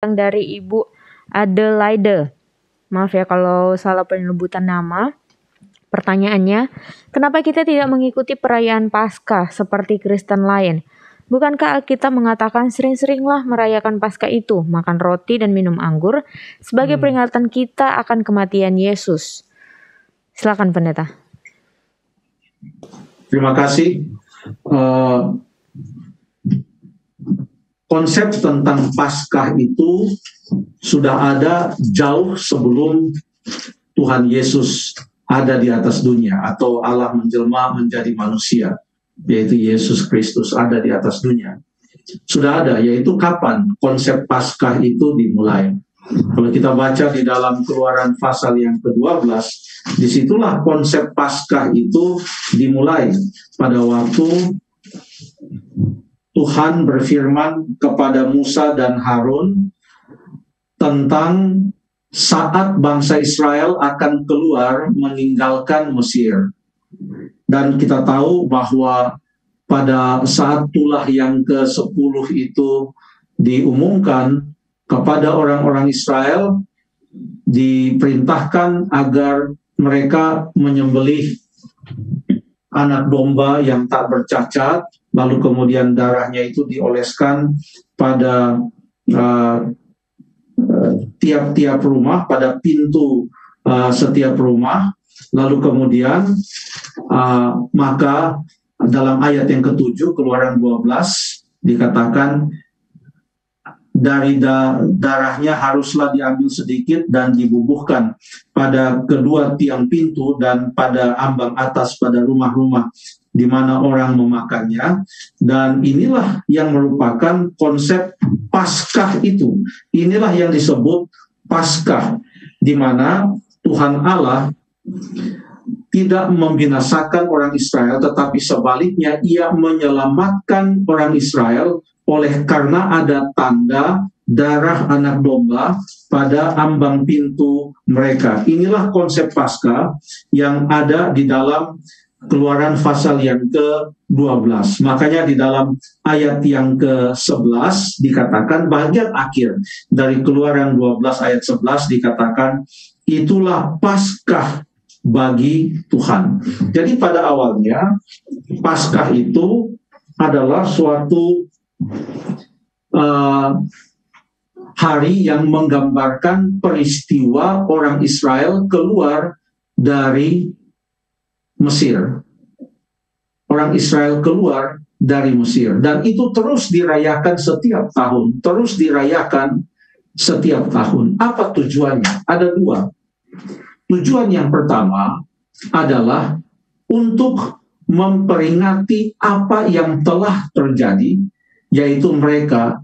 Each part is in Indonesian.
dari Ibu Adelaide. Maaf ya kalau salah penyebutan nama. Pertanyaannya, kenapa kita tidak mengikuti perayaan Paskah seperti Kristen lain? Bukankah Alkitab mengatakan sering-seringlah merayakan Paskah itu, makan roti dan minum anggur, sebagai peringatan kita akan kematian Yesus? Silakan pendeta. Terima kasih. Konsep tentang Paskah itu sudah ada jauh sebelum Tuhan Yesus ada di atas dunia, atau Allah menjelma menjadi manusia, yaitu Yesus Kristus ada di atas dunia. Sudah ada, yaitu kapan konsep Paskah itu dimulai. Kalau kita baca di dalam Keluaran pasal yang ke-12, disitulah konsep Paskah itu dimulai pada waktu Tuhan berfirman kepada Musa dan Harun tentang saat bangsa Israel akan keluar meninggalkan Mesir. Dan kita tahu bahwa pada saat tulah yang ke-10 itu diumumkan kepada orang-orang Israel, diperintahkan agar mereka menyembelih anak domba yang tak bercacat, lalu kemudian darahnya itu dioleskan pada tiap-tiap rumah, pada pintu setiap rumah. Lalu kemudian maka dalam ayat yang ke-7 Keluaran 12 dikatakan dari darahnya haruslah diambil sedikit dan dibubuhkan pada kedua tiang pintu dan pada ambang atas pada rumah-rumah di mana orang memakannya. Dan inilah yang merupakan konsep Paskah itu. Inilah yang disebut Paskah, di mana Tuhan Allah tidak membinasakan orang Israel, tetapi sebaliknya ia menyelamatkan orang Israel oleh karena ada tanda darah anak domba pada ambang pintu mereka. Inilah konsep Paskah yang ada di dalam Keluaran pasal yang ke-12. Makanya di dalam ayat yang ke-11 dikatakan, bagian akhir dari Keluaran 12 ayat 11 dikatakan, itulah Paskah bagi Tuhan. Jadi pada awalnya Paskah itu adalah suatu hari yang menggambarkan peristiwa orang Israel keluar dari Mesir. Orang Israel keluar dari Mesir, dan itu terus dirayakan setiap tahun, terus dirayakan setiap tahun. Apa tujuannya? Ada dua. Tujuan yang pertama adalah untuk memperingati apa yang telah terjadi, yaitu mereka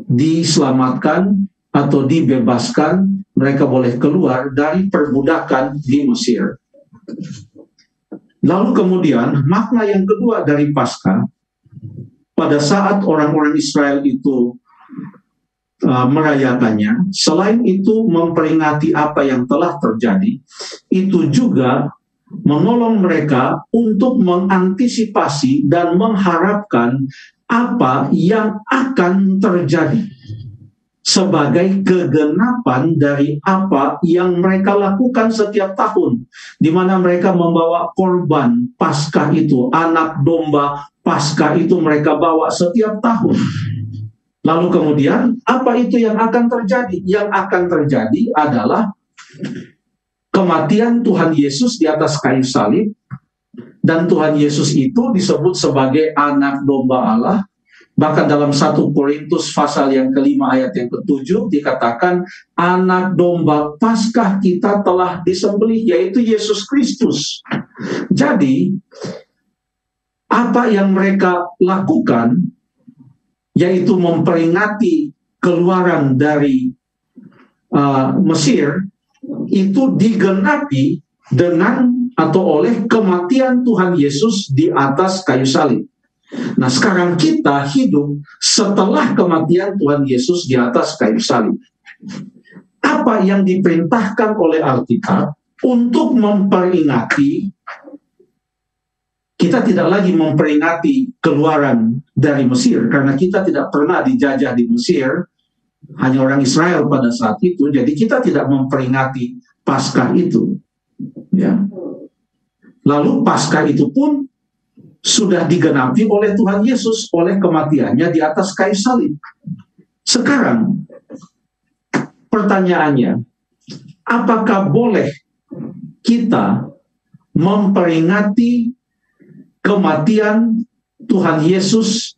diselamatkan atau dibebaskan, mereka boleh keluar dari perbudakan di Mesir. Lalu kemudian makna yang kedua dari Paskah, pada saat orang-orang Israel itu merayakannya, selain itu memperingati apa yang telah terjadi, itu juga menolong mereka untuk mengantisipasi dan mengharapkan apa yang akan terjadi sebagai kegenapan dari apa yang mereka lakukan setiap tahun, di mana mereka membawa korban Paskah itu, anak domba Paskah itu mereka bawa setiap tahun. Lalu kemudian apa itu yang akan terjadi? Yang akan terjadi adalah kematian Tuhan Yesus di atas kayu salib, dan Tuhan Yesus itu disebut sebagai anak domba Allah. Bahkan dalam 1 Korintus pasal yang ke-5 ayat yang ke-7 dikatakan anak domba Paskah kita telah disembelih, yaitu Yesus Kristus. Jadi apa yang mereka lakukan, yaitu memperingati keluaran dari Mesir, itu digenapi dengan atau oleh kematian Tuhan Yesus di atas kayu salib. Nah, sekarang kita hidup setelah kematian Tuhan Yesus di atas kayu salib. Apa yang diperintahkan oleh Alkitab untuk memperingati, kita tidak lagi memperingati keluaran dari Mesir, karena kita tidak pernah dijajah di Mesir, hanya orang Israel pada saat itu, jadi kita tidak memperingati Paskah itu. Ya. Lalu Paskah itu pun sudah digenapi oleh Tuhan Yesus oleh kematiannya di atas kayu salib. Sekarang pertanyaannya, apakah boleh kita memperingati kematian Tuhan Yesus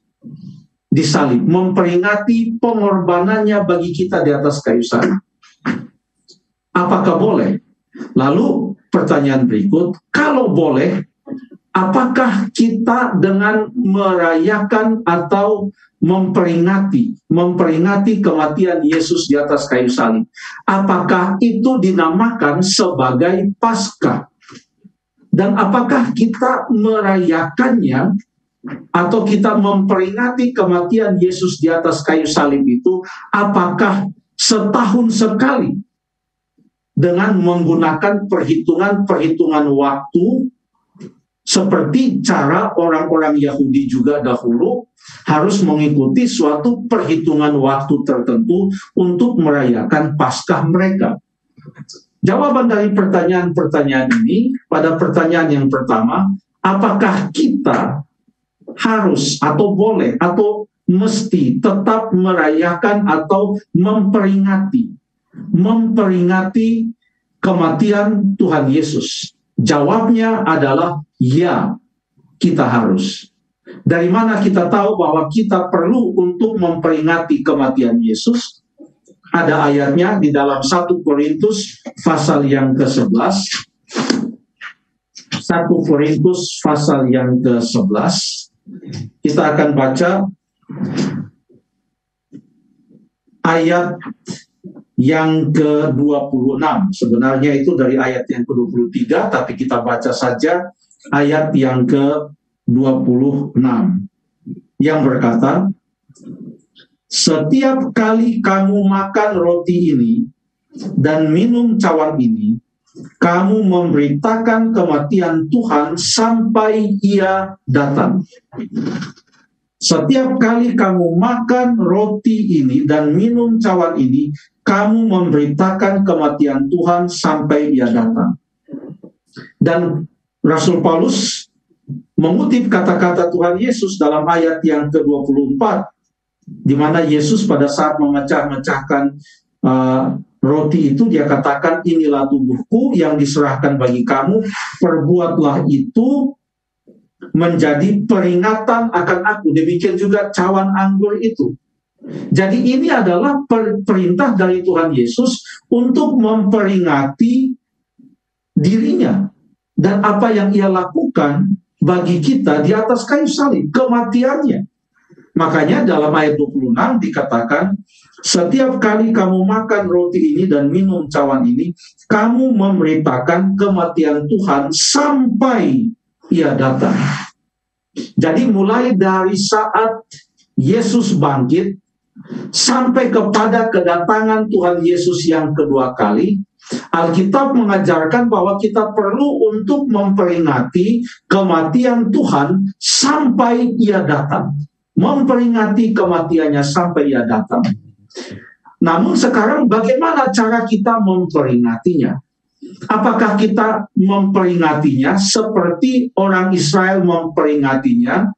di salib, memperingati pengorbanannya bagi kita di atas kayu salib? Apakah boleh? Lalu pertanyaan berikut, kalau boleh, apakah kita dengan merayakan atau memperingati kematian Yesus di atas kayu salib, apakah itu dinamakan sebagai Paskah? Dan apakah kita merayakannya atau kita memperingati kematian Yesus di atas kayu salib itu, apakah setahun sekali dengan menggunakan perhitungan waktu seperti cara orang-orang Yahudi juga dahulu harus mengikuti suatu perhitungan waktu tertentu untuk merayakan Paskah mereka? Jawaban dari pertanyaan-pertanyaan ini pada pertanyaan yang pertama, apakah kita harus atau boleh atau mesti tetap merayakan atau memperingati kematian Tuhan Yesus? Jawabnya adalah ya, kita harus. Dari mana kita tahu bahwa kita perlu untuk memperingati kematian Yesus? Ada ayatnya di dalam 1 Korintus pasal yang ke-11. 1 Korintus pasal yang ke-11. Kita akan baca ayat yang ke-26. Sebenarnya itu dari ayat yang ke-23, tapi kita baca saja ayat yang ke-26 yang berkata, setiap kali kamu makan roti ini dan minum cawan ini, kamu memberitakan kematian Tuhan sampai Ia datang. Setiap kali kamu makan roti ini dan minum cawan ini, kamu memberitakan kematian Tuhan sampai Ia datang. Dan Rasul Paulus mengutip kata-kata Tuhan Yesus dalam ayat yang ke-24, di mana Yesus pada saat memecah-mecahkan roti itu, dia katakan, inilah tubuhku yang diserahkan bagi kamu, perbuatlah itu menjadi peringatan akan aku. Demikian juga cawan anggur itu. Jadi ini adalah perintah dari Tuhan Yesus untuk memperingati dirinya dan apa yang Ia lakukan bagi kita di atas kayu salib, kematiannya. Makanya dalam ayat 26 dikatakan, setiap kali kamu makan roti ini dan minum cawan ini, kamu memberitakan kematian Tuhan sampai Ia datang. Jadi mulai dari saat Yesus bangkit sampai kepada kedatangan Tuhan Yesus yang kedua kali, Alkitab mengajarkan bahwa kita perlu untuk memperingati kematian Tuhan sampai Ia datang. Memperingati kematiannya sampai Ia datang. Namun sekarang bagaimana cara kita memperingatinya? Apakah kita memperingatinya seperti orang Israel memperingatinya,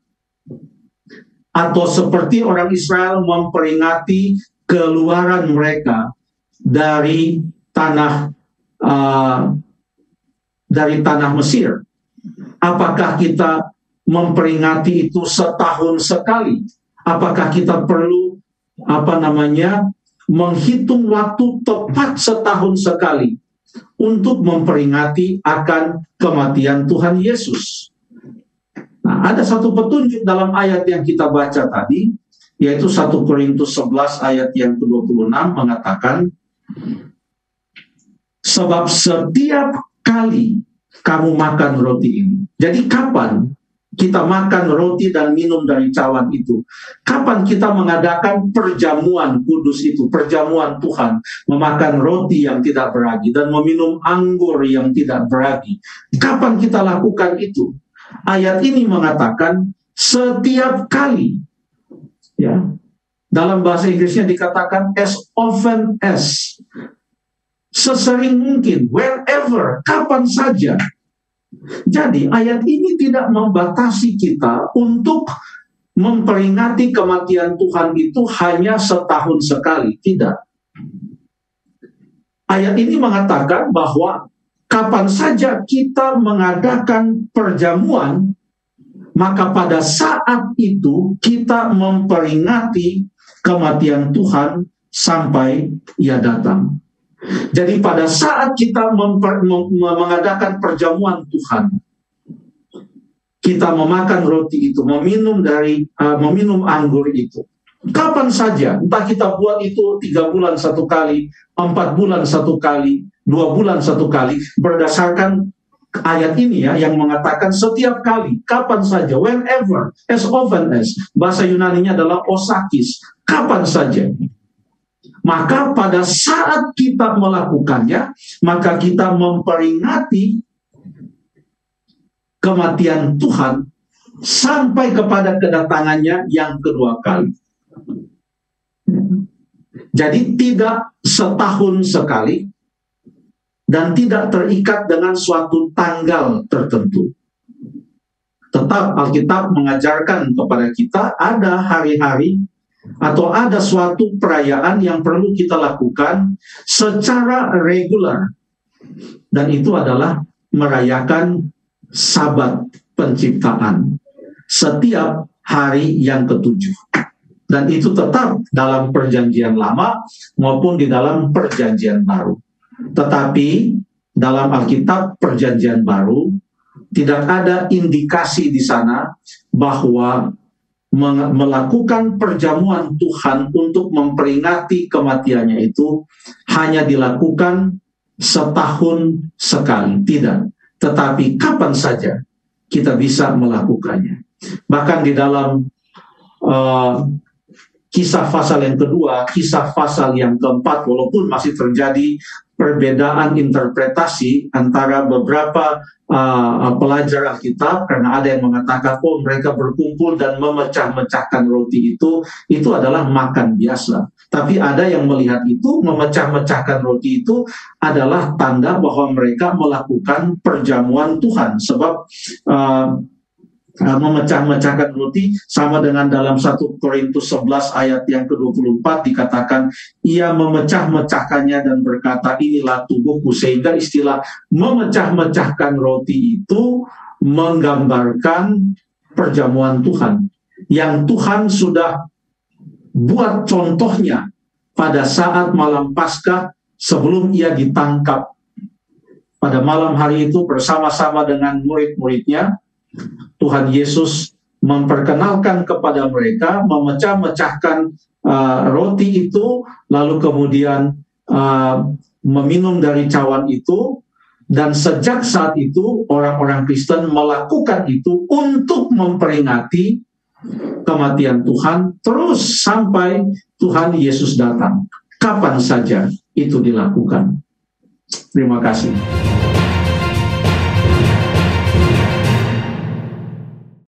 atau seperti orang Israel memperingati keluaran mereka dari tanah Mesir? Apakah kita memperingati itu setahun sekali? Apakah kita perlu menghitung waktu tepat setahun sekali untuk memperingati akan kematian Tuhan Yesus? Nah, ada satu petunjuk dalam ayat yang kita baca tadi, yaitu 1 Korintus 11 ayat yang ke-26 mengatakan, sebab setiap kali kamu makan roti ini. Jadi kapan kita makan roti dan minum dari cawan itu? Kapan kita mengadakan perjamuan kudus itu, perjamuan Tuhan, memakan roti yang tidak beragi dan meminum anggur yang tidak beragi? Kapan kita lakukan itu? Ayat ini mengatakan setiap kali, ya. Dalam bahasa Inggrisnya dikatakan as often as, sesering mungkin, wherever, kapan saja. Jadi ayat ini tidak membatasi kita untuk memperingati kematian Tuhan itu hanya setahun sekali, tidak. Ayat ini mengatakan bahwa kapan saja kita mengadakan perjamuan, maka pada saat itu kita memperingati kematian Tuhan sampai Ia datang. Jadi pada saat kita mengadakan perjamuan Tuhan, kita memakan roti itu, meminum anggur itu, kapan saja, entah kita buat itu 3 bulan 1 kali, 4 bulan 1 kali, 2 bulan 1 kali, berdasarkan ayat ini ya, yang mengatakan setiap kali, kapan saja, whenever, as often as. Bahasa Yunaninya adalah osakis, kapan saja. Maka pada saat kita melakukannya, maka kita memperingati kematian Tuhan sampai kepada kedatangannya yang kedua kali. Jadi tidak setahun sekali dan tidak terikat dengan suatu tanggal tertentu. Tetap Alkitab mengajarkan kepada kita ada hari-hari atau ada suatu perayaan yang perlu kita lakukan secara regular. Dan itu adalah merayakan Sabat penciptaan setiap hari yang ke-7. Dan itu tetap dalam perjanjian lama maupun di dalam perjanjian baru. Tetapi dalam Alkitab perjanjian baru tidak ada indikasi di sana bahwa melakukan perjamuan Tuhan untuk memperingati kematiannya itu hanya dilakukan setahun sekali. Tidak. Tetapi kapan saja kita bisa melakukannya. Bahkan di dalam Kisah pasal yang kedua, Kisah pasal yang keempat, walaupun masih terjadi perbedaan interpretasi antara beberapa pelajar Alkitab, karena ada yang mengatakan, oh mereka berkumpul dan memecah-mecahkan roti itu adalah makan biasa. Tapi ada yang melihat itu, memecah-mecahkan roti itu adalah tanda bahwa mereka melakukan perjamuan Tuhan. Sebab memecah-mecahkan roti sama dengan dalam 1 Korintus 11 ayat yang ke-24 dikatakan ia memecah-mecahkannya dan berkata inilah tubuhku, sehingga istilah memecah-mecahkan roti itu menggambarkan perjamuan Tuhan yang Tuhan sudah buat contohnya pada saat malam Paskah sebelum ia ditangkap. Pada malam hari itu bersama-sama dengan murid-muridnya Tuhan Yesus memperkenalkan kepada mereka, memecah-mecahkan roti itu, lalu kemudian meminum dari cawan itu, dan sejak saat itu orang-orang Kristen melakukan itu untuk memperingati kematian Tuhan terus sampai Tuhan Yesus datang. Kapan saja itu dilakukan. Terima kasih.